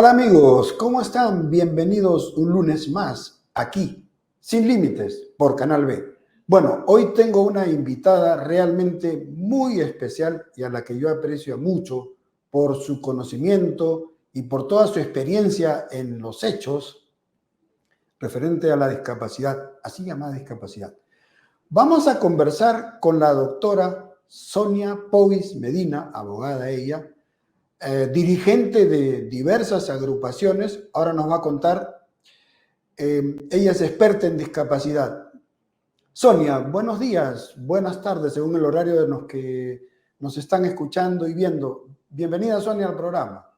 Hola amigos, ¿cómo están? Bienvenidos un lunes más aquí, Sin Límites, por Canal B. Bueno, hoy tengo una invitada realmente muy especial y a la que yo aprecio mucho por su conocimiento y por toda su experiencia en los hechos referente a la discapacidad, así llamada discapacidad. Vamos a conversar con la doctora Sonia Povis Medina, abogada ella, dirigente de diversas agrupaciones. Ahora nos va a contar, ella es experta en discapacidad. Sonia, buenos días, buenas tardes, según el horario de los que nos están escuchando y viendo. Bienvenida, Sonia, al programa.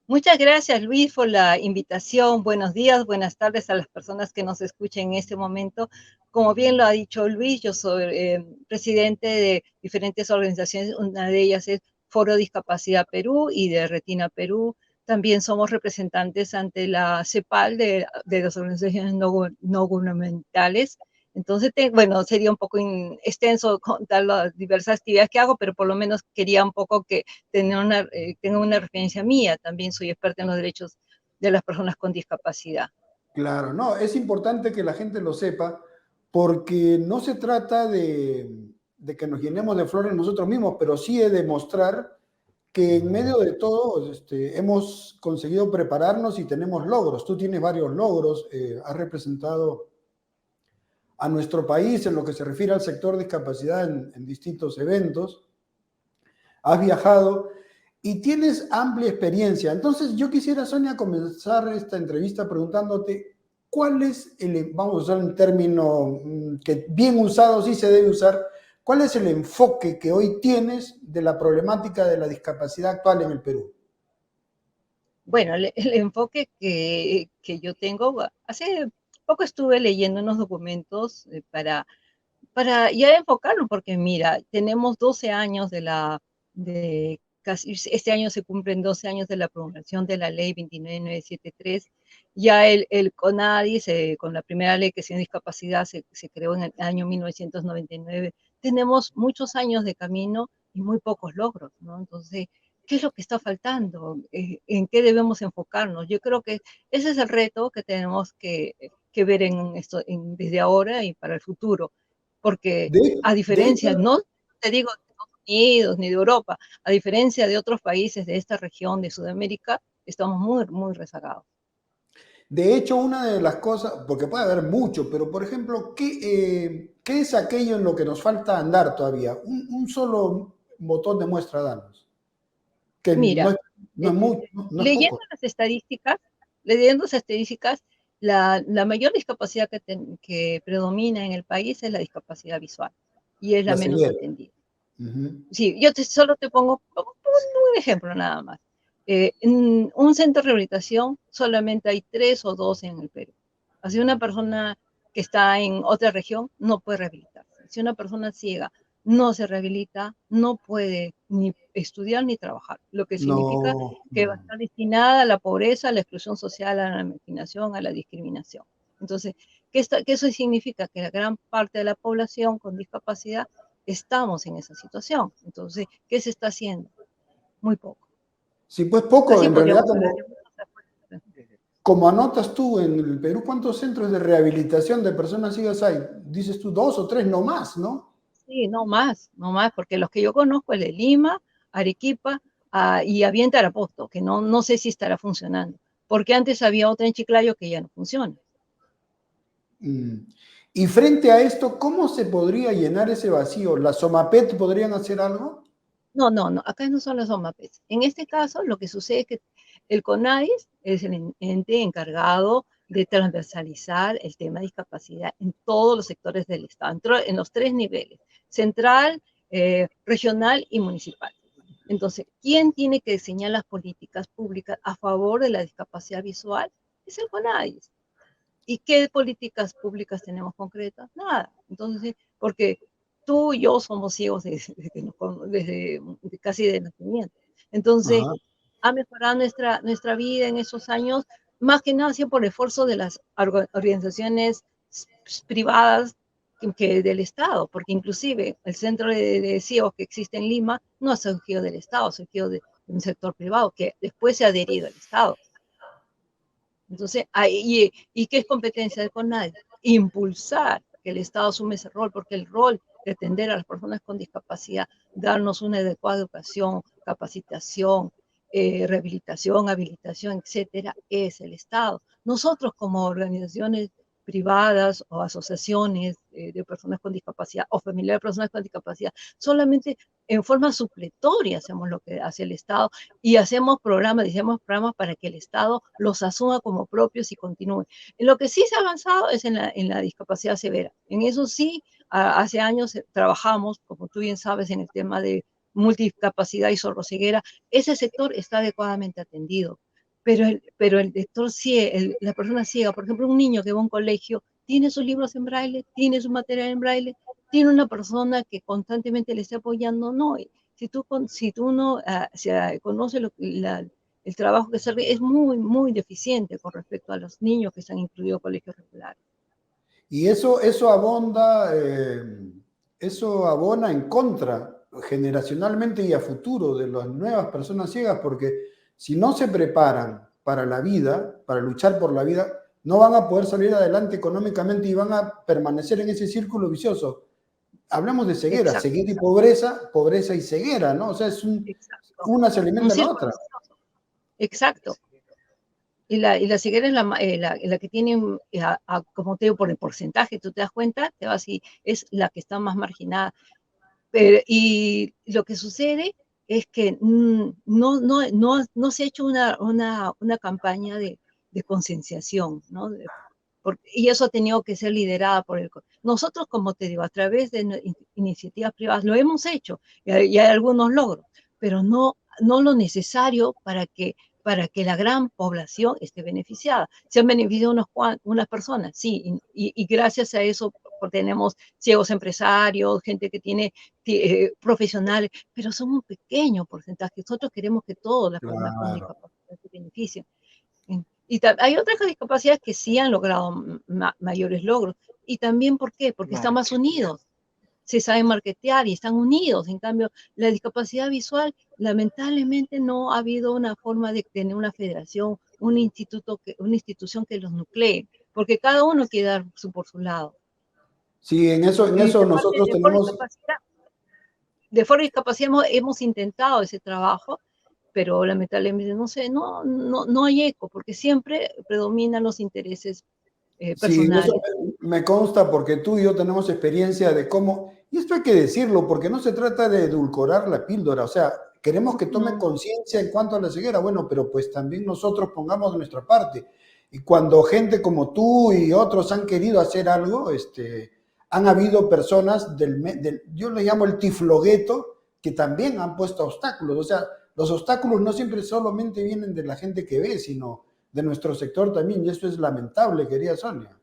Muchas gracias, Luis, por la invitación. Buenos días, buenas tardes a las personas que nos escuchen en este momento. Como bien lo ha dicho Luis, yo soy presidente de diferentes organizaciones. Una de ellas es Foro Discapacidad Perú y de Retina Perú. También somos representantes ante la CEPAL de las organizaciones no gubernamentales. Entonces, bueno, sería un poco extenso contar las diversas actividades que hago, pero por lo menos quería un poco que tenga una referencia mía. También soy experta en los derechos de las personas con discapacidad. Claro, no, es importante que la gente lo sepa porque no se trata de que nos llenemos de flores nosotros mismos, pero sí de demostrar que en medio de todo hemos conseguido prepararnos y tenemos logros. Tú tienes varios logros, has representado a nuestro país en lo que se refiere al sector discapacidad en distintos eventos, has viajado y tienes amplia experiencia. Entonces yo quisiera, Sonia, comenzar esta entrevista preguntándote cuál es vamos a usar un término que bien usado sí se debe usar, ¿cuál es el enfoque que hoy tienes de la problemática de la discapacidad actual en el Perú? Bueno, el enfoque que yo tengo, hace poco estuve leyendo unos documentos para ya enfocarlo, porque mira, tenemos 12 años casi, este año se cumplen 12 años de la promulgación de la ley 29973. Ya el CONADIS, con la primera ley que sin discapacidad se creó en el año 1999, tenemos muchos años de camino y muy pocos logros, ¿no? Entonces, ¿qué es lo que está faltando? ¿En qué debemos enfocarnos? Yo creo que ese es el reto que tenemos que ver desde ahora y para el futuro, porque a De diferencia, hecho, no te digo de Estados Unidos ni de Europa, a diferencia de otros países de esta región de Sudamérica, estamos muy, muy rezagados. De hecho, una de las cosas, porque puede haber mucho, pero por ejemplo, ¿qué es aquello en lo que nos falta andar todavía? Un solo botón de muestra danos, que Mira, no eh, es mucho, no es leyendo poco. las estadísticas, la mayor discapacidad que predomina en el país es la discapacidad visual y es La la menos ceguera. atendida. Ujú. Sí, solo te pongo un ejemplo nada más. En un centro de rehabilitación solamente hay 3 o 2 en el Perú. Así una persona que está en otra región no puede rehabilitarse. Si una persona ciega no se rehabilita, no puede ni estudiar ni trabajar, lo que significa No, que va a estar destinada a la pobreza, a la exclusión social, a la marginación, a la discriminación. Entonces, ¿qué eso significa? Que la gran parte de la población con discapacidad estamos en esa situación. Entonces, ¿qué se está haciendo? Muy poco. sí, pues poco, Casi en realidad podríamos hablar de muchos aspectos. como anotas tú en el Perú, ¿cuántos centros de rehabilitación de personas ciegas hay? Dices tú dos o tres, no más, ¿no? Sí, no más, no más, porque los que yo conozco es de Lima, Arequipa, y había en Tarapoto, que no sé si estará funcionando, porque antes había otra en Chiclayo que ya no funciona. Mm. Y frente a esto, ¿cómo se podría llenar ese vacío? ¿Las SOMAPET podrían hacer algo? No, acá no son los OMAPs. En este caso, lo que sucede es que el CONADIS es el ente encargado de transversalizar el tema de discapacidad en todos los sectores del Estado, en los 3 niveles, central, regional y municipal. Entonces, ¿quién tiene que diseñar las políticas públicas a favor de la discapacidad visual? Es el CONADIS. ¿Y qué políticas públicas tenemos concretas? Nada. Entonces, porque tú y yo somos ciegos desde casi de nacimiento. Entonces, Ajá. ha mejorado nuestra vida en esos años, más que nada por el esfuerzo de las organizaciones privadas que del Estado, porque inclusive el centro de ciegos que existe en Lima no ha surgido del Estado, ha surgido de un sector privado que después se ha adherido al Estado. Entonces, ¿y qué es competencia de CONADI? Impulsar que el Estado asume ese rol, porque el rol de atender a las personas con discapacidad, darnos una adecuada educación, capacitación, rehabilitación, habilitación, etcétera, es el Estado. Nosotros como organizaciones privadas o asociaciones de personas con discapacidad o familiares de personas con discapacidad, solamente en forma supletoria hacemos lo que hace el Estado y hacemos programas para que el Estado los asuma como propios y continúe. En lo que sí se ha avanzado es en la discapacidad severa. En eso sí, hace años trabajamos, como tú bien sabes, en el tema de multidiscapacidad y sordoceguera. Ese sector está adecuadamente atendido. Pero el lector ciego, la persona ciega, por ejemplo, un niño que va a un colegio, tiene sus libros en braille, tiene su material en braille, tiene una persona que constantemente le esté apoyando, no. Si tú no conoce el trabajo que se hace, es muy, muy deficiente con respecto a los niños que se han incluido en colegios regulares. Y eso abona en contra generacionalmente y a futuro de las nuevas personas ciegas, porque si no se preparan para la vida, para luchar por la vida, no van a poder salir adelante económicamente y van a permanecer en ese círculo vicioso. Hablamos de ceguera, Exacto. ceguera y pobreza, pobreza y ceguera, ¿no? O sea, una se alimenta de la otra. Exacto. Y la ceguera es la que tiene, como te digo, por el porcentaje, tú te das cuenta, te vas y es la que está más marginada. Y lo que sucede es que no se ha hecho una campaña de concienciación, ¿no? Y eso ha tenido que ser liderada por nosotros, como te digo, a través de iniciativas privadas, lo hemos hecho y hay algunos logros, pero no lo necesario para que la gran población esté beneficiada. Se han beneficiado unas personas, sí, y gracias a eso tenemos ciegos empresarios, gente que tiene profesionales, pero son un pequeño porcentaje. Nosotros queremos que todas las personas con Claro. discapacidad se beneficien. Y hay otras discapacidades que sí han logrado mayores logros. Y también, ¿por qué? Porque están más unidos, se saben marketear y están unidos. En cambio, la discapacidad visual, lamentablemente no ha habido una forma de tener una federación, una institución que los nuclee, porque cada uno quiere dar por su lado. Sí, en eso nosotros tenemos... De forma discapacidad hemos intentado ese trabajo, pero lamentablemente no hay eco, porque siempre predominan los intereses Sí, eso personales. me consta porque tú y yo tenemos experiencia de cómo, y esto hay que decirlo, porque no se trata de edulcorar la píldora, o sea, queremos que tomen No. conciencia en cuanto a la ceguera, bueno, pero pues también nosotros pongamos de nuestra parte. Y cuando gente como tú y otros han querido hacer algo, han habido personas yo le llamo el tiflogueto, que también han puesto obstáculos, o sea, los obstáculos no siempre solamente vienen de la gente que ve, sino de nuestro sector también, y eso es lamentable, querida Sonia.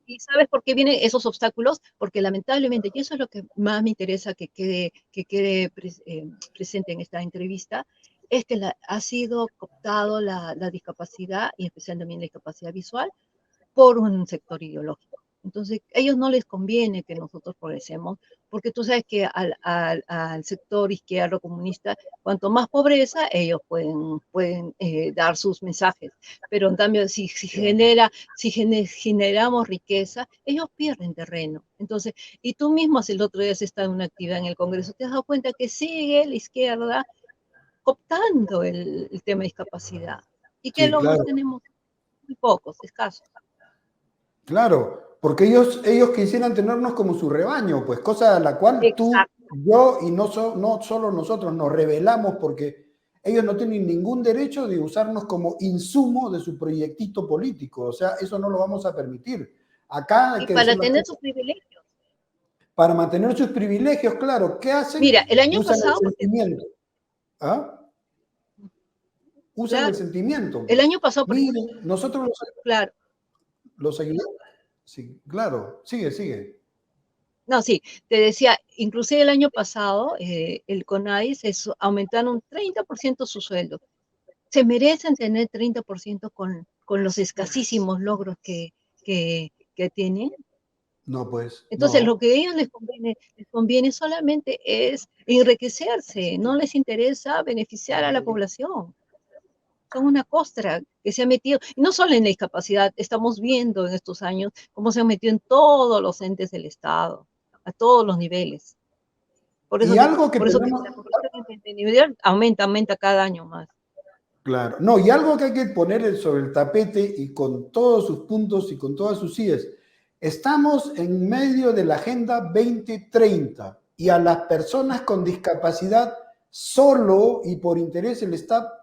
¿Y sabes por qué vienen esos obstáculos? Porque lamentablemente, y eso es lo que más me interesa que quede presente en esta entrevista, es que ha sido cooptado la discapacidad, y especialmente también la discapacidad visual, por un sector ideológico. Entonces, a ellos no les conviene que nosotros progresemos, porque tú sabes que al sector izquierdo comunista, cuanto más pobreza, ellos pueden dar sus mensajes. Pero en cambio, si generamos riqueza, ellos pierden terreno. Entonces, y tú mismo, el otro día has estado en una actividad en el Congreso, te has dado cuenta que sigue la izquierda cooptando el tema de discapacidad. ¿Y qué Sí, logros claro. tenemos? Muy pocos, escasos. Claro, porque ellos quisieran tenernos como su rebaño, pues cosa a la cual tú, Exacto. yo y no solo nosotros nos rebelamos porque ellos no tienen ningún derecho de usarnos como insumo de su proyectito político. O sea, eso no lo vamos a permitir. Acá hay Y que decir para las tener cosas. sus privilegios. Para mantener sus privilegios, claro, ¿qué hacen? Mira, el año Usan el pasado, porque, sentimiento. ¿Ah? Usan el claro, sentimiento, el pues. año pasado, por ejemplo, Miren, nosotros claro, los ayudamos. Sí, claro, sigue. no, sí, te decía, inclusive el año pasado, el CONAIS aumentaron 30% su sueldo. Se merecen tener 30% con los escasísimos logros que tienen. No, pues, Entonces, lo no. que a ellos les conviene solamente es enriquecerse, no les interesa beneficiar a la población. Son una costra que se ha metido, y no solo en la discapacidad, estamos viendo en estos años cómo se han metido en todos los entes del Estado, a todos los niveles. Y algo que Por eso que tenemos, la población individual aumenta cada año más. claro, no, y algo que hay que poner sobre el tapete y con todos sus puntos y con todas sus IES. Estamos en medio de la Agenda 2030 y a las personas con discapacidad solo y por interés se le está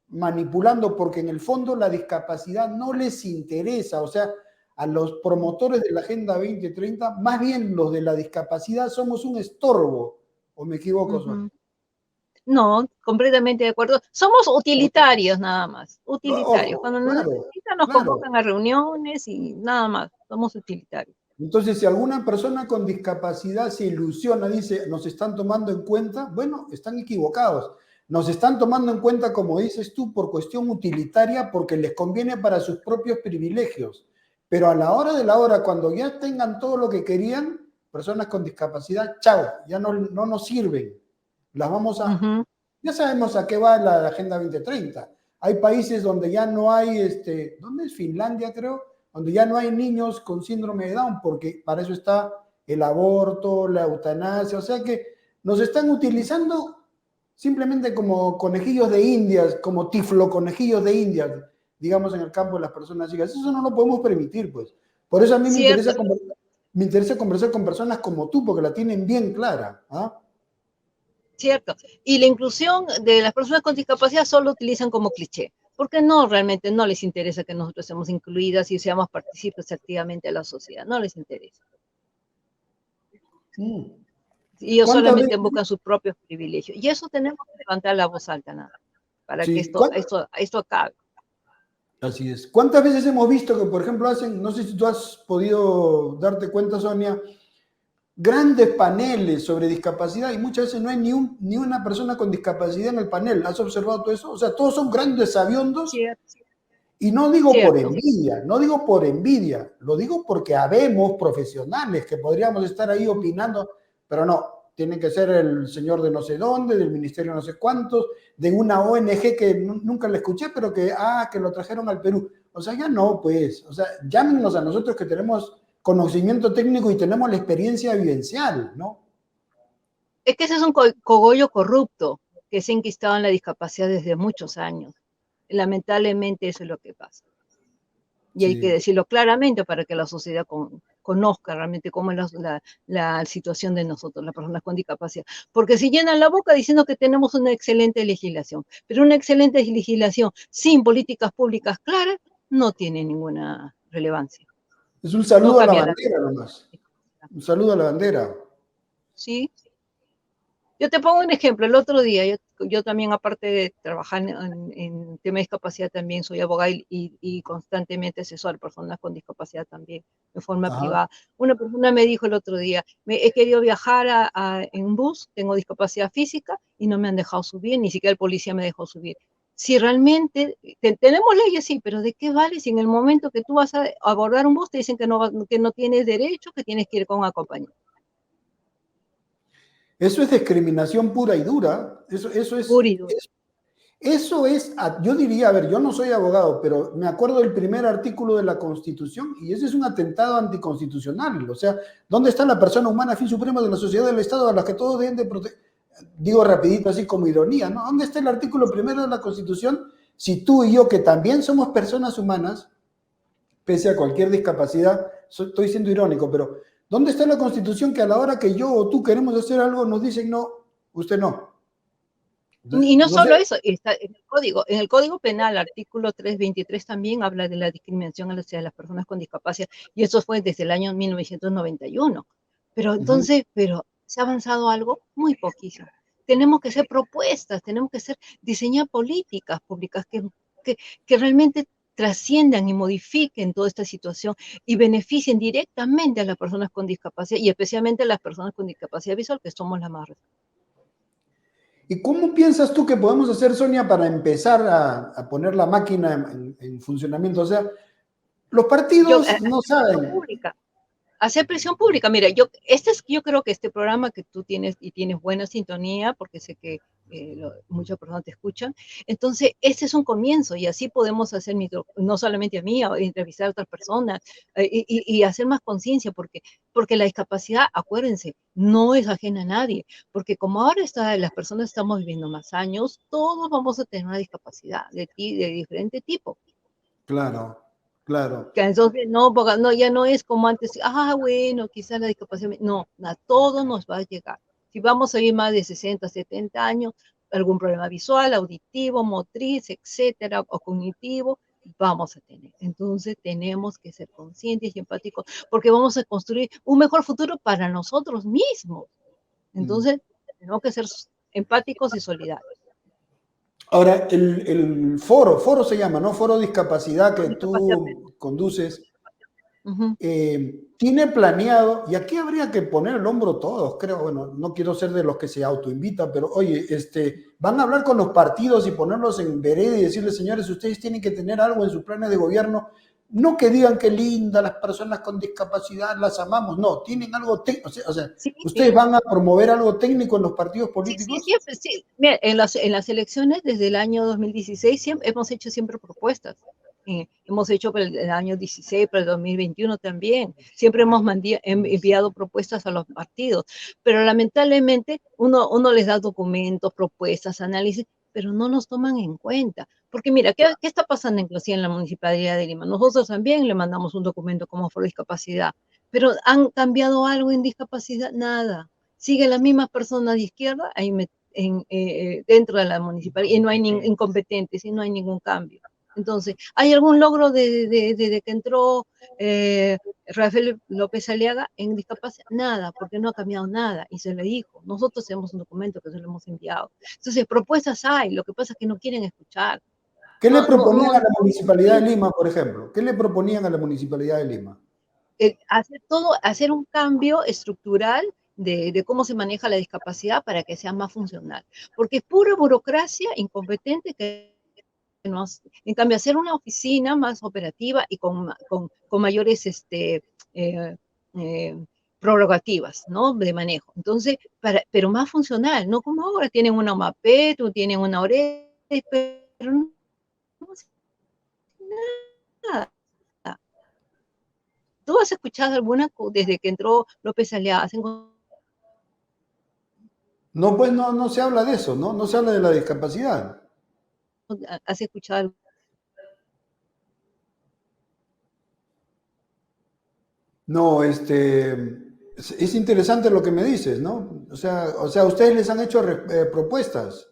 manipulando porque en el fondo la discapacidad no les interesa. O sea, a los promotores de la Agenda 2030, más bien los de la discapacidad somos un estorbo. ¿O me equivoco, Sonia? No, completamente de acuerdo. Somos utilitarios nada más, utilitarios. Ojo, Cuando nos claro, necesitan nos claro. convocan a reuniones y nada más, somos utilitarios. Entonces, si alguna persona con discapacidad se ilusiona, dice, nos están tomando en cuenta, bueno, están equivocados. Nos están tomando en cuenta, como dices tú, por cuestión utilitaria, porque les conviene para sus propios privilegios. Pero a la hora de la hora, cuando ya tengan todo lo que querían, personas con discapacidad, chao, ya no nos sirven. Las vamos a... Ya sabemos a qué va la Agenda 2030. Hay países donde ya no hay, ¿dónde es? Finlandia, creo, donde ya no hay niños con síndrome de Down, porque para eso está el aborto, la eutanasia, o sea que nos están utilizando simplemente como conejillos de indias, como tifloconejillos de indias, digamos, en el campo de las personas ciegas. Eso no lo podemos permitir, pues. Por eso a mí Cierto, me interesa conversar con personas como tú, porque la tienen bien clara. ¿Ah? cierto. Y la inclusión de las personas con discapacidad solo utilizan como cliché, porque no, realmente no les interesa que nosotros seamos incluidas y seamos partícipes activamente de la sociedad, no les interesa. Mm. Y ellos ¿Cuántas solamente veces? buscan sus propios privilegios. Y eso tenemos que levantar la voz alta, nada, para que Sí, esto acabe. así es. ¿Cuántas veces hemos visto que, por ejemplo, hacen, no sé si tú has podido darte cuenta, Sonia, grandes paneles sobre discapacidad y muchas veces no hay ni una persona con discapacidad en el panel? ¿Has observado todo eso? O sea, todos son grandes sabiondos Cierto, y no digo por cierto. envidia, no digo por envidia, lo digo porque habemos profesionales que podríamos estar ahí opinando, pero no, tiene que ser el señor de no sé dónde, del ministerio no sé cuántos, de una ONG que nunca le escuché, pero que lo trajeron al Perú. O sea, ya no, pues, o sea, llámenos a nosotros que tenemos conocimiento técnico y tenemos la experiencia vivencial, ¿no? Es que ese es un cogollo corrupto que se ha enquistado en la discapacidad desde muchos años. Lamentablemente eso es lo que pasa. Y hay que Sí. decirlo claramente para que la sociedad conozca realmente cómo es la situación de nosotros, las personas con discapacidad. Porque si llenan la boca diciendo que tenemos una excelente legislación, pero una excelente legislación sin políticas públicas claras no tiene ninguna relevancia. Es un No saludo a la cambia la bandera nomás. discapacidad. Un saludo a la bandera. ¿Sí? Yo te pongo un ejemplo. El otro día, yo también, aparte de trabajar en tema de discapacidad, también soy abogada y constantemente asesoro a personas con discapacidad también, de forma Ajá. privada. Una persona me dijo el otro día, he querido viajar en bus, tengo discapacidad física y no me han dejado subir, ni siquiera el policía me dejó subir. Si realmente tenemos leyes, sí, pero ¿de qué vale si en el momento que tú vas a abordar un bus te dicen que no tienes derecho, que tienes que ir con acompañante? Eso es discriminación pura y dura. Eso es, Puro. eso es, yo diría, a ver, yo no soy abogado, pero me acuerdo del primer artículo de la Constitución y ese es un atentado anticonstitucional. O sea, ¿dónde está la persona humana, fin supremo de la sociedad del Estado a la que todos deben de proteger? Digo rapidito, así como ironía, ¿no? ¿Dónde está el artículo primero de la Constitución? Si tú y yo, que también somos personas humanas, pese a cualquier discapacidad, estoy siendo irónico, pero ¿dónde está la Constitución que a la hora que yo o tú queremos hacer algo nos dicen no, usted no? Y no No sé. solo eso, está en el Código Penal, artículo 323 también habla de la discriminación hacia las personas con discapacidad, y eso fue desde el año 1991. Pero Uh-huh. entonces, ¿se ha avanzado algo? Muy poquísimo. Tenemos que hacer propuestas, tenemos que diseñar políticas públicas que realmente trasciendan y modifiquen toda esta situación y beneficien directamente a las personas con discapacidad y especialmente a las personas con discapacidad visual, que somos las más. ¿Y cómo piensas tú que podemos hacer, Sonia, para empezar a poner la máquina en funcionamiento? O sea, los Yo, partidos no haciéndolo saben. pública. hacer presión pública. Mira, yo creo que este programa que tú tienes y tienes buena sintonía, porque sé que muchas personas te escuchan, entonces este es un comienzo y así podemos hacer, no solamente a mí, entrevistar a otras personas y hacer más conciencia, porque la discapacidad, acuérdense, no es ajena a nadie, porque como ahora las personas estamos viviendo más años, todos vamos a tener una discapacidad de diferente tipo. Claro, claro. Que entonces no, no, ya no es como antes, bueno, quizás la discapacidad, no, a todo nos va a llegar. Si vamos a ir más de 60, 70 años, algún problema visual, auditivo, motriz, etcétera, o cognitivo, vamos a tener. Entonces tenemos que ser conscientes y empáticos, porque vamos a construir un mejor futuro para nosotros mismos. Entonces, tenemos que ser empáticos y solidarios. Ahora, el foro se llama, ¿no? Foro Discapacidad que Discapacidad. tú conduces, Uh-huh. tiene planeado, y aquí habría que poner el hombro todos, creo, bueno, no quiero ser de los que se autoinvitan, pero oye, van a hablar con los partidos y ponerlos en vereda y decirles, señores, ustedes tienen que tener algo en sus planes de gobierno, no que digan que linda, las personas con discapacidad las amamos, no, tienen algo técnico, o sea, Sí, ¿ustedes van a promover algo técnico en los partidos políticos? siempre, sí. Mira, en las elecciones desde el año 2016 hemos hecho siempre propuestas. Hemos hecho para el año 16, para el 2021 también. Siempre hemos enviado propuestas a los partidos, pero lamentablemente uno les da documentos, propuestas, análisis, pero no nos toman en cuenta. Porque mira, ¿qué está pasando en la Municipalidad de Lima? Nosotros también le mandamos un documento como Foro Discapacidad, pero ¿han cambiado algo en discapacidad? Nada. Siguen las mismas personas de izquierda ahí dentro de la municipalidad y no hay incompetentes y no hay ningún cambio. Entonces, ¿hay algún logro desde que entró Rafael López Aliaga en discapacidad? Nada, porque no ha cambiado nada y se le dijo. Nosotros tenemos un documento que se lo hemos enviado. Entonces, propuestas hay, lo que pasa es que no quieren escuchar. ¿Qué le No, no, proponían no, a la Municipalidad de Lima, por ejemplo? ¿Qué le proponían a la Municipalidad de Lima? hacer un cambio estructural de cómo se maneja la discapacidad para que sea más funcional. Porque es pura burocracia incompetente que en cambio, hacer una oficina más operativa y con mayores prerrogativas, ¿no? De manejo. Entonces, pero más funcional, no como ahora tienen una MAPET o tienen una ORE, pero no hacen nada. ¿Tú has escuchado alguna desde que entró López Aliaga? No, pues no se habla de eso, ¿no? No se habla de la discapacidad. ¿Has escuchado? No, es interesante lo que me dices, ¿no? O sea, ustedes les han hecho propuestas.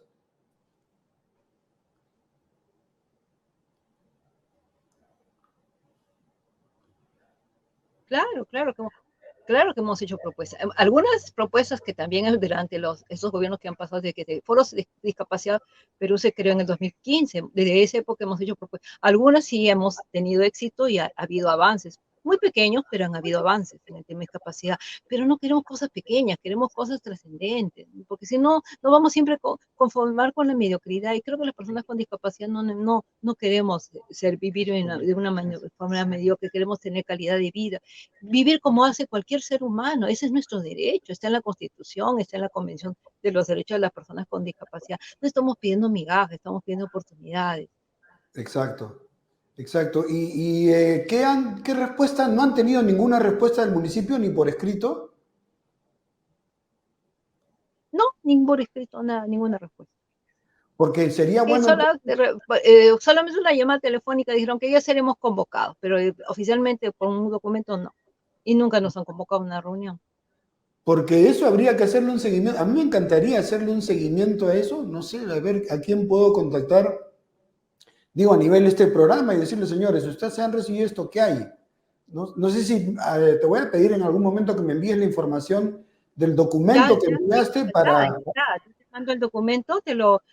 Claro, claro que hemos hecho propuestas. Algunas propuestas que también durante esos gobiernos que han pasado, de que foros de discapacidad, Perú se creó en el 2015. Desde esa época hemos hecho propuestas. Algunas sí hemos tenido éxito y ha habido avances. Muy pequeños, pero han habido avances en el tema de discapacidad. Pero no queremos cosas pequeñas, queremos cosas trascendentes, porque si no, no vamos siempre a conformar con la mediocridad. Y creo que las personas con discapacidad no queremos vivir de una forma mediocre, queremos tener calidad de vida, vivir como hace cualquier ser humano. Ese es nuestro derecho, está en la Constitución, está en la Convención de los Derechos de las Personas con Discapacidad. No estamos pidiendo migajas, estamos pidiendo oportunidades. Exacto, exacto. ¿Y qué respuesta? ¿No han tenido ninguna respuesta del municipio ni por escrito? No, ningún escrito, nada, ninguna respuesta. Porque sería Y bueno. solamente una llamada telefónica dijeron que ya seremos convocados, pero oficialmente por un documento no. Y nunca nos han convocado a una reunión. Porque eso habría que hacerle un seguimiento. A mí me encantaría hacerle un seguimiento a eso. No sé, a ver a quién puedo contactar, digo, a nivel de este programa y decirle, señores, ustedes se han recibido esto, ¿qué hay? No sé si te voy a pedir en algún momento que me envíes la información del documento que enviaste para. Yo te mando el documento,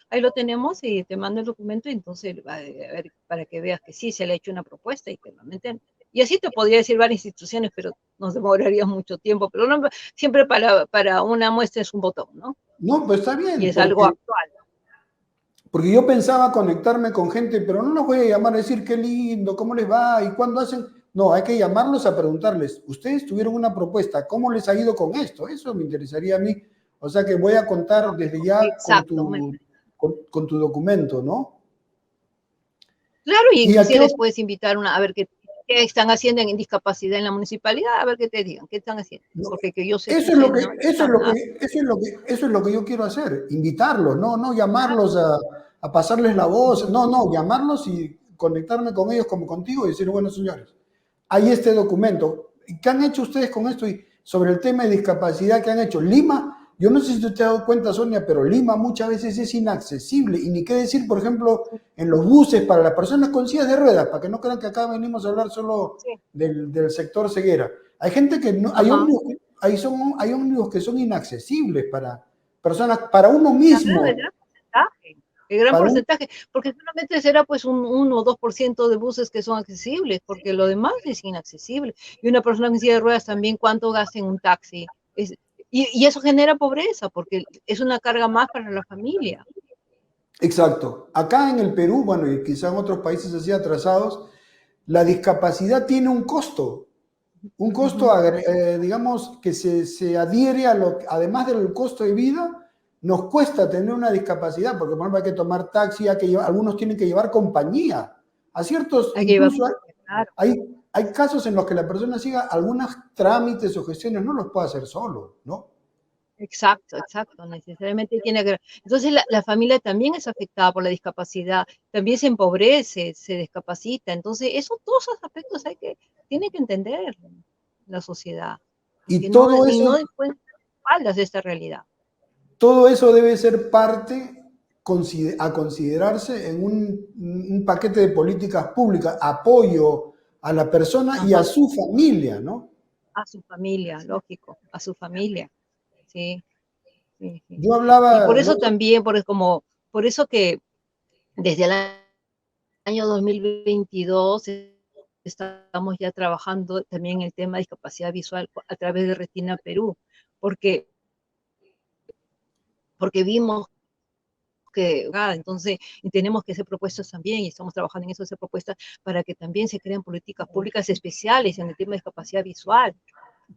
ahí lo tenemos y te mando el documento y entonces a ver, para que veas que sí se le ha hecho una propuesta y que realmente. Y así te podría decir varias instituciones, pero nos demoraría mucho tiempo. Pero no, siempre para una muestra es un botón, ¿no? No, pues está Y bien, es algo actual. porque yo pensaba conectarme con gente, pero no los voy a llamar a decir qué lindo, cómo les va y cuándo hacen, No, hay que llamarlos a preguntarles, ustedes tuvieron una propuesta, ¿cómo les ha ido con esto? Eso me interesaría a mí. O sea que voy a contar desde ya Exacto. con tu documento, ¿no? Claro, y ¿Y a qué inclusive les puedes invitar a ver qué están haciendo en discapacidad en la municipalidad, a ver qué te digan, qué están haciendo. no, Porque que yo eso es sé, lo que, no están nada. eso es lo que yo quiero hacer, invitarlos, no llamarlos a pasarles la voz, no, llamarlos y conectarme con ellos como contigo y decir, bueno, señores, hay este documento. ¿Qué han hecho ustedes con esto? Y sobre el tema de discapacidad, ¿qué han hecho? Lima, yo no sé si tú te has dado cuenta, Sonia, pero Lima muchas veces es inaccesible. Y ni qué decir, por ejemplo, en los buses para las personas con sillas de ruedas, para que no crean que acá venimos a hablar solo Sí. del sector ceguera. Hay gente que no, hay ómnibus que son inaccesibles para personas, para uno Claro, mismo. el gran Para un, porcentaje, porque solamente será pues un 1 o 2% de buses que son accesibles, porque lo demás es inaccesible. Y una persona en silla de ruedas también, ¿cuánto gasta en un taxi? Y eso genera pobreza, porque es una carga más para la familia. exacto. Acá en el Perú, bueno, y quizá en otros países así atrasados, la discapacidad tiene un costo, digamos, que se adhiere a lo, además del costo de vida, nos cuesta tener una discapacidad, porque por ejemplo hay que tomar taxi, algunos tienen que llevar compañía. A ciertos, Hay que llevar, incluso claro. hay casos en los que la persona siga algunos trámites o gestiones, no los puede hacer solo, ¿no? Exacto, necesariamente tiene que ver. Entonces la familia también es afectada por la discapacidad, también se empobrece, se discapacita. Entonces, todos esos aspectos tiene que entender la sociedad, Y que no pueden dar espaldas de esta realidad. todo eso debe ser parte a considerarse en un paquete de políticas públicas, apoyo a la persona y a Ajá, su familia, ¿no? a su familia, lógico, a su familia, sí, sí. Yo Y hablaba por el eso otro, también, por eso que desde el año 2022 estamos ya trabajando también el tema de discapacidad visual a través de Retina Perú, porque, porque vimos que, entonces, y tenemos que hacer propuestas también, y estamos trabajando en eso, hacer propuestas para que también se creen políticas públicas especiales en el tema de discapacidad visual,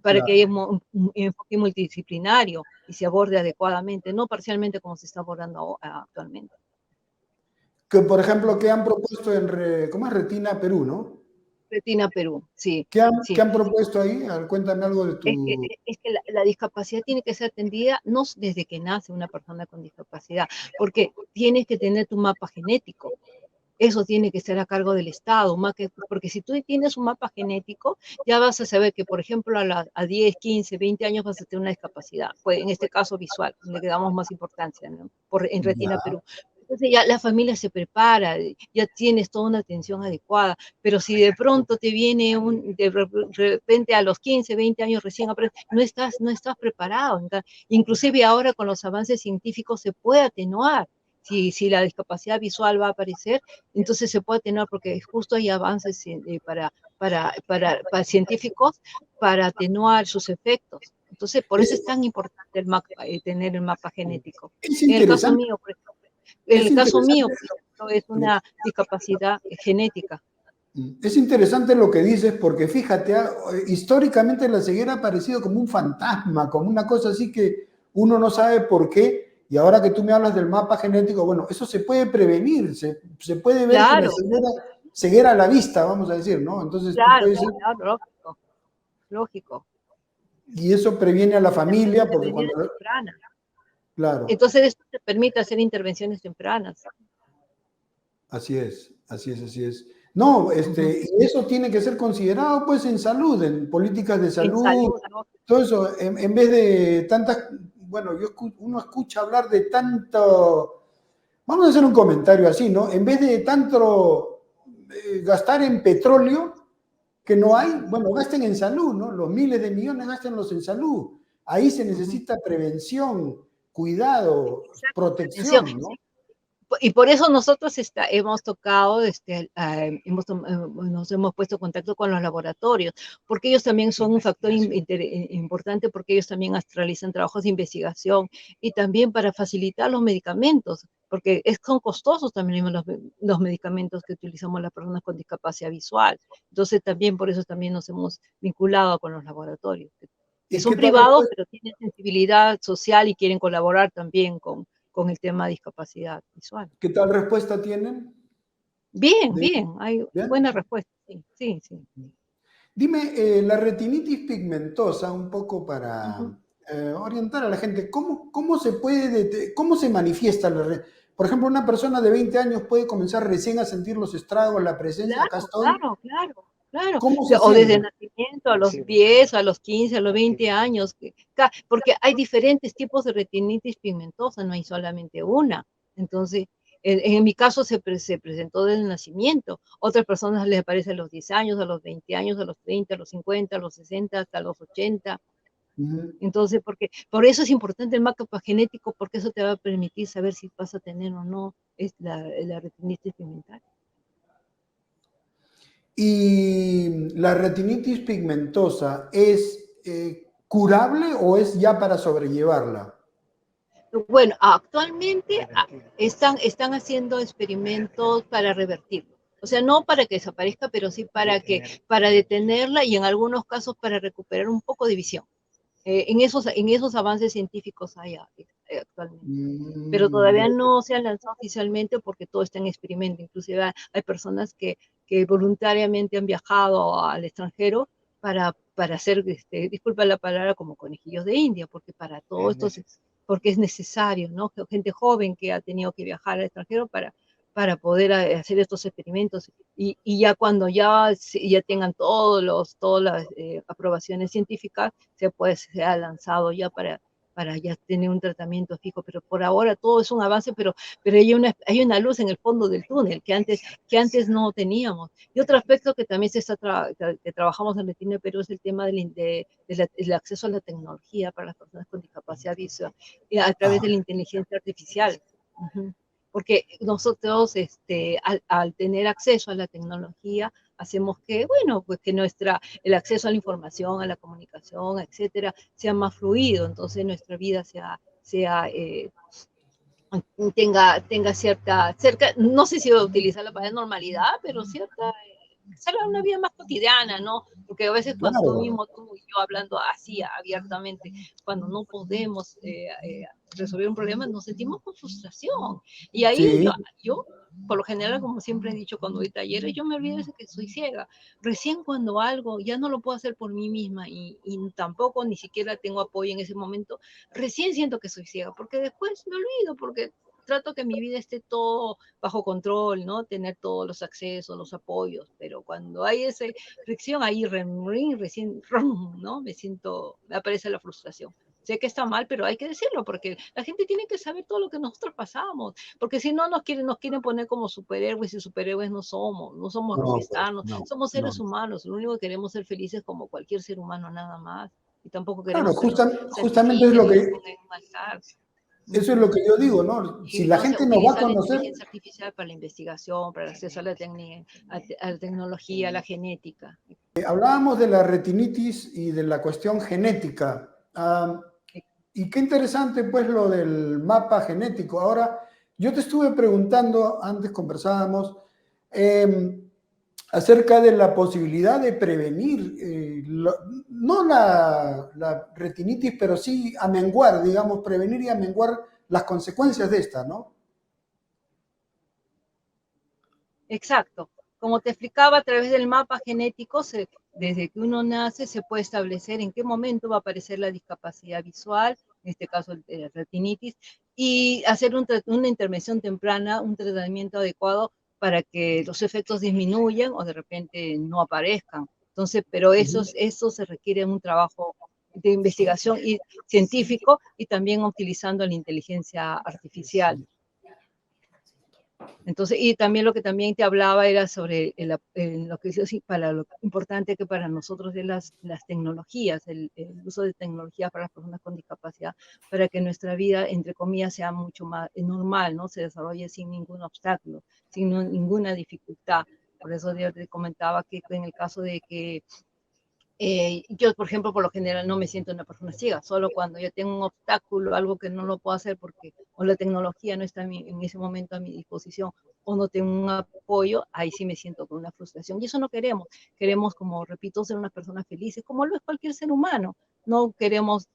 para que haya claro, un enfoque multidisciplinario y se aborde adecuadamente, no parcialmente como se está abordando actualmente. que por ejemplo, que han propuesto ¿cómo es? Retina Perú, ¿no? Retina Perú, sí, ¿Qué sí. han propuesto ahí? A ver, cuéntame algo de Es que, tu... es que la discapacidad tiene que ser atendida no desde que nace una persona con discapacidad, porque tienes que tener tu mapa genético. Eso tiene que ser a cargo del Estado, porque si tú tienes un mapa genético, ya vas a saber que, por ejemplo, a 10, 15, 20 años vas a tener una discapacidad, pues en este caso visual, le damos más importancia, ¿no? En Retina Ya. Perú. Entonces ya la familia se prepara, ya tienes toda una atención adecuada, pero si de pronto te viene de repente a los 15, 20 años recién aprendes, no estás preparado. Inclusive ahora con los avances científicos se puede atenuar. Si la discapacidad visual va a aparecer, entonces se puede atenuar porque justo hay avances para científicos para atenuar sus efectos. Entonces, por eso Es, es tan importante tener el mapa genético. es En el caso interesante, mío, por ejemplo, es interesante. es una discapacidad genética. Es interesante lo que dices porque fíjate, históricamente la ceguera ha aparecido como un fantasma, como una cosa así que uno no sabe por qué. Y ahora que tú me hablas del mapa genético, bueno, eso se puede prevenir, se puede ver que la Claro, ceguera a la vista, vamos a decir, ¿no? Entonces tú claro, puedes ir, claro, lógico, lógico. y eso previene a la Se puede familia, porque prevenir cuando, temprana. claro, Entonces, esto te permite hacer intervenciones tempranas. así es, así es, así es. No, Ujú. y eso tiene que ser considerado pues en salud, en políticas de En salud, salud, ¿no? todo eso, en vez de tantas, bueno, uno escucha hablar de tanto, vamos a hacer un comentario así, ¿no? En vez de tanto gastar en petróleo, que no hay, bueno, gasten en salud, ¿no? Los miles de millones gastenlos en salud. Ahí se Ujú. necesita prevención, cuidado, Exacto, atención. protección, ¿no? Y por eso nosotros hemos tocado, nos hemos puesto en contacto con los laboratorios, porque ellos también son un factor importante, porque ellos también realizan trabajos de investigación y también para facilitar los medicamentos. porque son costosos también los medicamentos que utilizamos las personas con discapacidad visual. Entonces también por eso también nos hemos vinculado con los laboratorios, que ¿Y son qué tal privados, respuesta? pero tienen sensibilidad social y quieren colaborar también con el tema de discapacidad visual. ¿Qué tal respuesta tienen? Bien, ¿De- bien, hay ¿Bien? buena respuesta, sí, sí, sí. Dime, la retinitis pigmentosa, un poco para Ujú. orientar a la gente, ¿cómo se puede, cómo se manifiesta por ejemplo, una persona de 20 años puede comenzar recién a sentir los estragos, la presencia, acá Claro, estoy. claro, claro, claro. ¿Cómo se O desde el siente? nacimiento, a los 10, a los 15, a los 20 años, porque hay diferentes tipos de retinitis pigmentosa, no hay solamente una. Entonces, en mi caso se presentó desde el nacimiento. Otras personas les aparece a los 10 años, a los 20 años, a los 30, a los 50, a los 60, hasta los 80. Ujú. Entonces, por eso es importante el mapa genético, porque eso te va a permitir saber si vas a tener o no la retinitis pigmentosa. ¿Y la retinitis pigmentosa es curable o es ya para sobrellevarla? Bueno, actualmente están haciendo experimentos para revertirlo. O sea, no para que desaparezca, pero sí para detenerla y en algunos casos para recuperar un poco de visión. En esos avances científicos hay actualmente. Pero todavía Ya. no se han lanzado oficialmente porque todo está en experimento. Inclusive hay personas que voluntariamente han viajado al extranjero para hacer, disculpa la palabra, como conejillos de India, porque para todo esto, porque es necesario, ¿no? Gente joven que ha tenido que viajar al extranjero para poder hacer estos experimentos y ya cuando ya tengan todas las aprobaciones científicas, se ha lanzado ya para ya tener un tratamiento fijo, pero por ahora todo es un avance, pero hay una luz en el fondo del túnel que antes no teníamos. Y otro aspecto que también que trabajamos en Retina Perú es el tema del acceso a la tecnología para las personas con discapacidad visual a través de Ajá. la inteligencia artificial. Uh-huh. Porque nosotros, al tener acceso a la tecnología, hacemos que, bueno, pues que el acceso a la información, a la comunicación, etcétera, sea más fluido, entonces nuestra vida tenga cerca, no sé si voy a utilizar la palabra normalidad, pero será una vida más cotidiana, ¿no? Porque a veces cuando Claro. tú y yo hablando así abiertamente, cuando no podemos resolver un problema, nos sentimos con frustración. Y ahí Sí, yo, por lo general, como siempre he dicho cuando doy talleres, yo me olvido de que soy ciega. Recién cuando algo ya no lo puedo hacer por mí misma y tampoco ni siquiera tengo apoyo en ese momento, recién siento que soy ciega, porque después me olvido, porque trato que mi vida esté todo bajo control, ¿no? Tener todos los accesos, los apoyos, pero cuando hay esa fricción, ahí recién, ¿no? Me aparece la frustración. Sé que está mal, pero hay que decirlo, porque la gente tiene que saber todo lo que nosotros pasamos, porque si no nos quieren poner como superhéroes y superhéroes no somos no, pues, rockstars, no, somos no. seres humanos, lo único que queremos es ser felices como cualquier ser humano nada más, y tampoco Claro, queremos que nos justamente es santifiquen lo ni nos que, pongan en un altar. eso es lo Uh-huh. que yo digo, ¿no? Y Si la entonces gente nos va a utilizar la conocer, inteligencia artificial para la investigación, para el acceso a la tecnología, a la genética. hablábamos de la retinitis y de la cuestión genética. Y qué interesante, pues, lo del mapa genético. Ahora, yo te estuve preguntando, antes conversábamos, eh, acerca de la posibilidad de prevenir, no la retinitis, pero sí amenguar, digamos, prevenir y amenguar las consecuencias de esta, ¿no? Exacto. Como te explicaba, a través del mapa genético, desde que uno nace, se puede establecer en qué momento va a aparecer la discapacidad visual, en este caso el retinitis, y hacer una intervención temprana, un tratamiento adecuado para que los efectos disminuyan o de repente no aparezcan. Entonces, pero eso se requiere un trabajo de investigación científico y también utilizando la inteligencia artificial. Entonces, y también lo que también te hablaba era sobre lo que es para lo importante que para nosotros es las tecnologías, el uso de tecnologías para las personas con discapacidad, para que nuestra vida, entre comillas, sea mucho más normal, ¿no? Se desarrolle sin ningún obstáculo, sin ninguna dificultad. Por eso yo te comentaba que en el caso de que Yo, por ejemplo, por lo general no me siento una persona ciega, solo cuando yo tengo un obstáculo, algo que no lo puedo hacer porque o la tecnología no está en ese momento a mi disposición o no tengo un apoyo, ahí sí me siento con una frustración. Y eso no queremos. Queremos, como repito, ser unas personas felices, como lo es cualquier ser humano. No queremos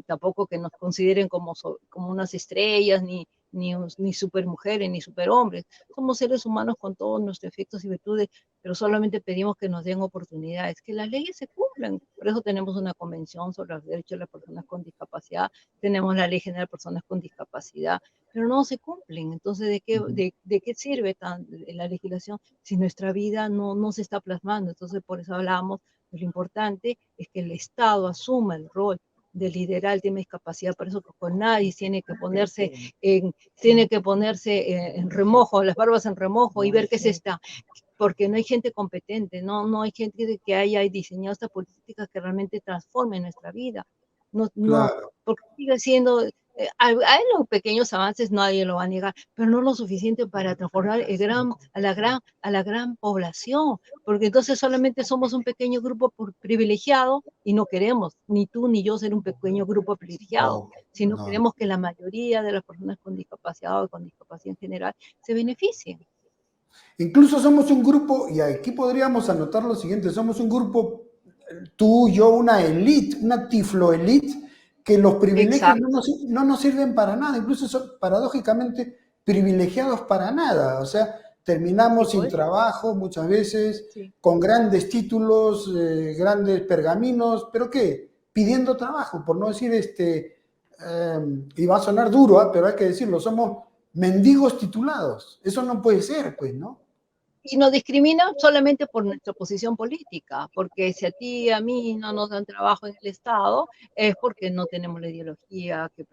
tampoco que nos consideren como unas estrellas, ni supermujeres, ni superhombres. Somos seres humanos con todos nuestros efectos y virtudes, pero solamente pedimos que nos den oportunidades, que las leyes se cumplan. Por eso tenemos una convención sobre los derechos de las personas con discapacidad, tenemos la Ley General de Personas con Discapacidad, pero no se cumplen. Entonces, ¿de qué sirve la legislación si nuestra vida no se está plasmando? Entonces, por eso hablábamos de lo importante es que el Estado asuma el rol de liderar el tema de discapacidad, por eso que con nadie tiene que ponerse en remojo, las barbas en remojo y ver qué se está, porque no hay gente competente, no hay gente que haya diseñado estas políticas que realmente transformen nuestra vida. No, Claro. porque sigue siendo, hay los pequeños avances, nadie lo va a negar, pero no lo suficiente para transformar a la gran población, porque entonces solamente somos un pequeño grupo privilegiado y no queremos, ni tú ni yo, ser un pequeño grupo privilegiado, No, sino no. queremos que la mayoría de las personas con discapacidad o con discapacidad en general se beneficien. Incluso somos un grupo, y aquí podríamos anotar lo siguiente, somos un grupo, tú, yo, una elite, una tiflo-elite, que los privilegios Exacto. no nos sirven para nada, incluso son paradójicamente privilegiados para nada. O sea, Sí, terminamos sin pues, trabajo muchas veces, sí. con grandes títulos, grandes pergaminos, pero ¿qué? Pidiendo trabajo, por no decir y va a sonar duro, pero hay que decirlo, somos mendigos titulados. Eso no puede ser, pues, ¿no? Y nos discriminan solamente por nuestra posición política, porque si a ti y a mí no nos dan trabajo en el Estado, es porque no tenemos la ideología que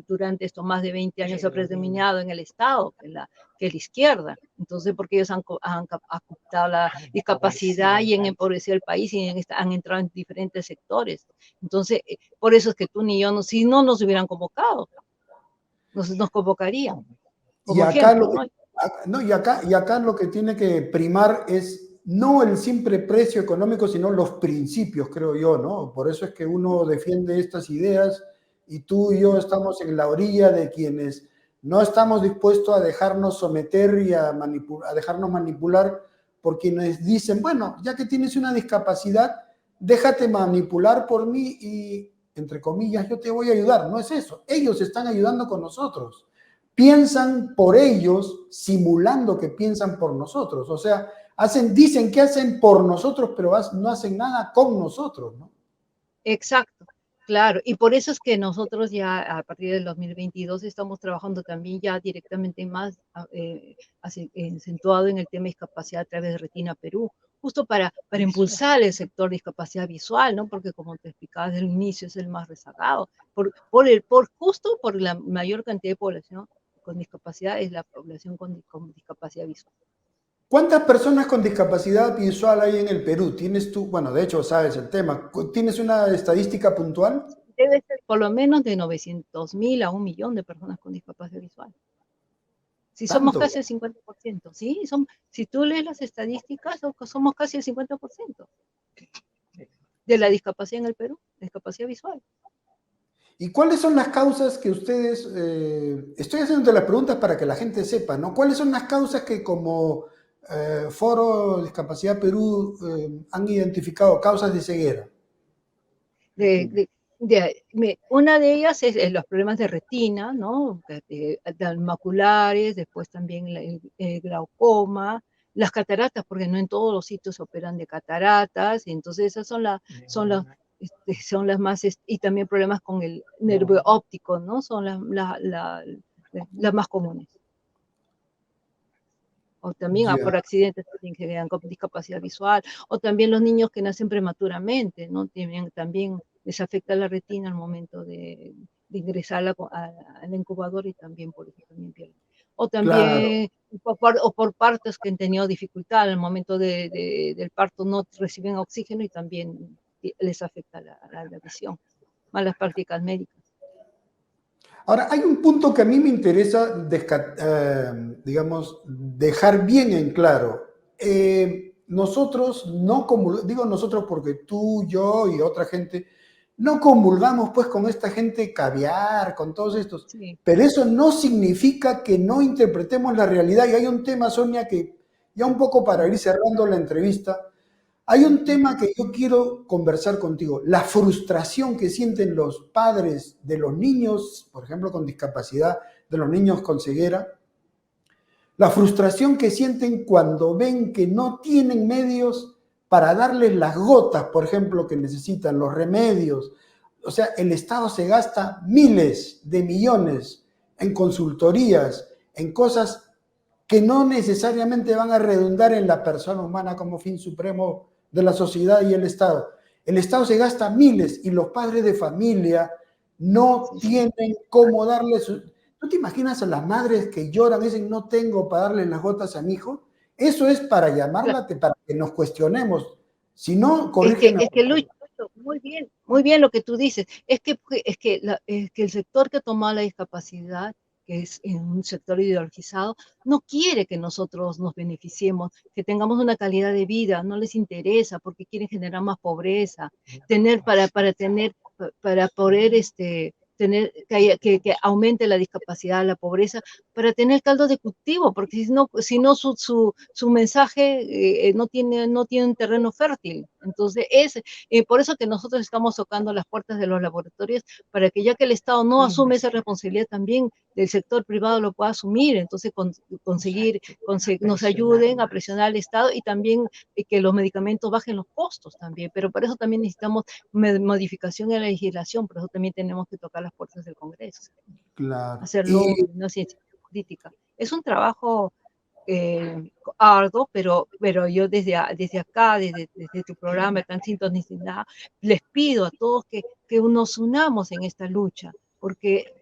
durante estos más de 20 años ha predominado en el Estado, que es la izquierda. Entonces, porque ellos han captado la discapacidad y han empobrecido el país y han entrado en diferentes sectores. Entonces, por eso es que tú ni yo, si no nos hubieran convocado, nos convocarían, Y como acá ejemplo, lo que, ¿no? no, y acá lo que tiene que primar es no el simple precio económico, sino los principios, creo yo, ¿no? Por eso es que uno defiende estas ideas y tú y yo estamos en la orilla de quienes no estamos dispuestos a dejarnos someter y a dejarnos manipular por quienes dicen, bueno, ya que tienes una discapacidad, déjate manipular por mí y, entre comillas, yo te voy a ayudar. No es eso. Ellos están ayudando con nosotros, piensan por ellos, simulando que piensan por nosotros. O sea, dicen que hacen por nosotros, pero no hacen nada con nosotros, ¿no? Exacto, claro. Y por eso es que nosotros ya a partir del 2022 estamos trabajando también ya directamente más acentuado en el tema de discapacidad a través de Retina Perú, justo para impulsar el sector de discapacidad visual, ¿no? Porque como te explicaba desde el inicio es el más rezagado, justo por la mayor cantidad de población con discapacidad es la población con discapacidad visual. ¿Cuántas personas con discapacidad visual hay en el Perú? ¿Tienes tú, bueno, de hecho sabes el tema, ¿tienes una estadística puntual? Debe ser por lo menos de 900.000 a 1 millón de personas con discapacidad visual. Si somos ¿Tanto? casi el 50%, ¿sí? Si tú lees las estadísticas, somos casi el 50% de la discapacidad en el Perú, discapacidad visual. ¿Y cuáles son las causas que ustedes, estoy haciendo las preguntas para que la gente sepa, ¿no? ¿Cuáles son las causas que como Foro Discapacidad Perú han identificado causas de ceguera? Una de ellas es los problemas de retina, ¿no? De maculares, después también el glaucoma, las cataratas, porque no en todos los sitios se operan de cataratas, y entonces esas son las más, y también problemas con el nervio óptico, ¿no? Son las más comunes. O también por Ya, accidentes que generan con discapacidad visual, o también los niños que nacen prematuramente, ¿no? También les afecta la retina al momento de ingresar al incubador y también por eso también pierden. O claro. también por partos que han tenido dificultad al momento del parto, no reciben oxígeno y también les afecta la visión. Malas prácticas médicas. Ahora, hay un punto que a mí me interesa, digamos, dejar bien en claro. nosotros no comulgamos, digo nosotros porque tú, yo y otra gente, no comulgamos pues con esta gente caviar, con todos estos, Sí, pero eso no significa que no interpretemos la realidad. Y hay un tema, Sonia, que ya un poco para ir cerrando la entrevista, hay un tema que yo quiero conversar contigo, la frustración que sienten los padres de los niños, por ejemplo, con discapacidad, de los niños con ceguera, la frustración que sienten cuando ven que no tienen medios para darles las gotas, por ejemplo, que necesitan, los remedios. O sea, el Estado se gasta miles de millones en consultorías, en cosas que no necesariamente van a redundar en la persona humana como fin supremo de la sociedad y el Estado. El Estado se gasta miles y los padres de familia no sí, sí. tienen cómo darles. ¿Tú te imaginas a las madres que lloran y dicen no tengo para darle las gotas a mi hijo? Eso es para llamarla, para que nos cuestionemos. Si no, corrígeme. Es que Lucho, muy bien lo que tú dices. Es que el sector que toma la discapacidad, que es en un sector ideologizado, no quiere que nosotros nos beneficiemos, que tengamos una calidad de vida, no les interesa porque quieren generar más pobreza, tener para poder tener que aumente la discapacidad, la pobreza, para tener caldo de cultivo, porque si no su mensaje no tiene un terreno fértil. Entonces, por eso que nosotros estamos tocando las puertas de los laboratorios, para que ya que el Estado no asume esa responsabilidad, también del sector privado lo pueda asumir, entonces nos ayuden a presionar al Estado y también que los medicamentos bajen los costos también, pero para eso también necesitamos modificación en la legislación, por eso también tenemos que tocar las puertas del Congreso, Claro. hacerlo no ciencia política. Es un trabajo arduo, pero yo desde acá, desde tu programa, tan sintonizada, les pido a todos que nos unamos en esta lucha, porque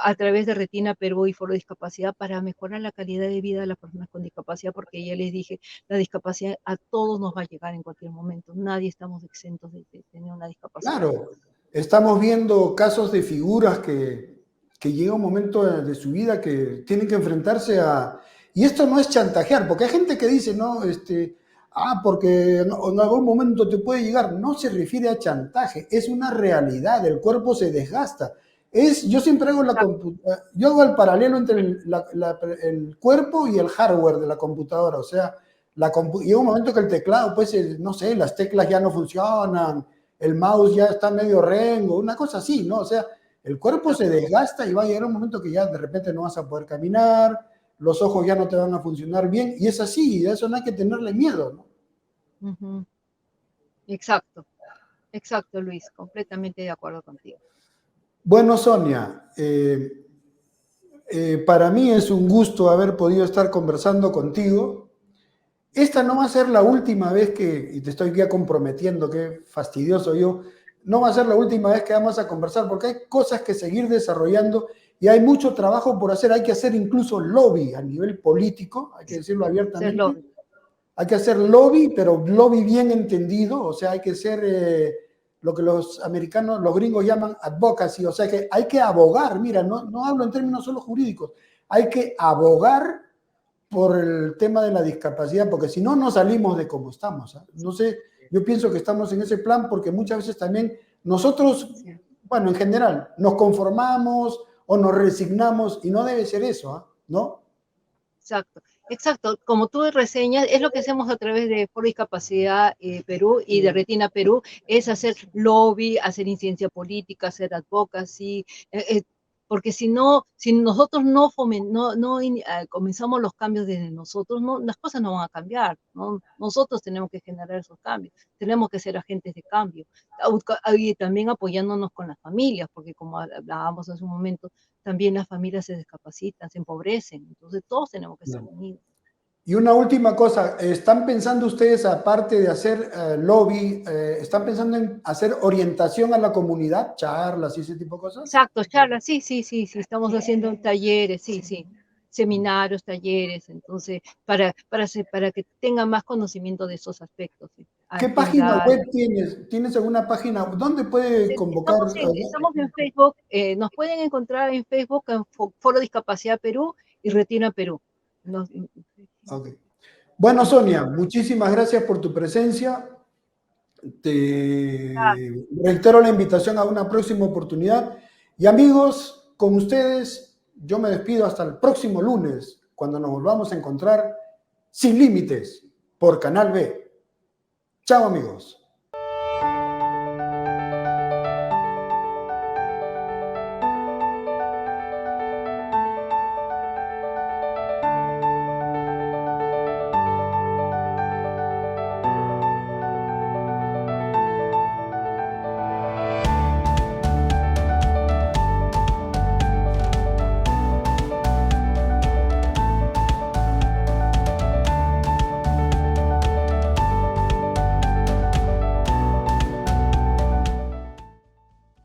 a través de Retina Perú y Foro Discapacidad para mejorar la calidad de vida de las personas con discapacidad, porque ya les dije, la discapacidad a todos nos va a llegar en cualquier momento, nadie estamos exentos de tener una discapacidad. Claro, estamos viendo casos de figuras que llega un momento de su vida que tienen que enfrentarse a. Y esto no es chantajear, porque hay gente que dice, no, porque en algún momento te puede llegar. No se refiere a chantaje, es una realidad, el cuerpo se desgasta. Yo siempre hago yo hago el paralelo entre el cuerpo y el hardware de la computadora. O sea, llega un momento que el teclado, pues, no sé, las teclas ya no funcionan, el mouse ya está medio rengo, una cosa así, ¿no? O sea, el cuerpo se desgasta y va a llegar un momento que ya de repente no vas a poder caminar, los ojos ya no te van a funcionar bien, y es así, y a eso no hay que tenerle miedo, ¿no? Uh-huh. Exacto, exacto, Luis, completamente de acuerdo contigo. Bueno, Sonia, para mí es un gusto haber podido estar conversando contigo. Esta no va a ser la última vez y te estoy ya comprometiendo, qué fastidioso yo, no va a ser la última vez que vamos a conversar, porque hay cosas que seguir desarrollando y hay mucho trabajo por hacer. Hay que hacer incluso lobby a nivel político, hay que decirlo abiertamente. Hay que hacer lobby, pero lobby bien entendido, o sea, hay que ser lo que los americanos, los gringos llaman advocacy, o sea, que hay que abogar, mira, no hablo en términos solo jurídicos, hay que abogar por el tema de la discapacidad, porque si no, no salimos de cómo estamos. No sé, yo pienso que estamos en ese plan porque muchas veces también nosotros, bueno, en general, nos conformamos o nos resignamos y no debe ser eso, ¿no? Exacto, exacto. Como tú reseñas, es lo que hacemos a través de Foro Discapacidad Perú y de Retina Perú, es hacer lobby, hacer incidencia política, hacer advocacy, porque si nosotros no comenzamos los cambios desde nosotros, las cosas no van a cambiar, ¿no? Nosotros tenemos que generar esos cambios, tenemos que ser agentes de cambio, y también apoyándonos con las familias, porque como hablábamos hace un momento, también las familias se discapacitan, se empobrecen, entonces todos tenemos que estar unidos. Y una última cosa, ¿están pensando ustedes, aparte de hacer lobby, están pensando en hacer orientación a la comunidad, charlas y ese tipo de cosas? Exacto, charlas, sí, estamos haciendo talleres, sí, seminarios, talleres, entonces, para que tengan más conocimiento de esos aspectos. ¿Sí? ¿Qué página web tienes? ¿Tienes alguna página? ¿Dónde puede convocar? Estamos en Facebook, nos pueden encontrar en Facebook en Foro Discapacidad Perú y Retina Perú. Ok. Bueno, Sonia, muchísimas gracias por tu presencia. Te reitero la invitación a una próxima oportunidad. Y amigos, con ustedes, yo me despido hasta el próximo lunes, cuando nos volvamos a encontrar sin límites por Canal B. Chao, amigos.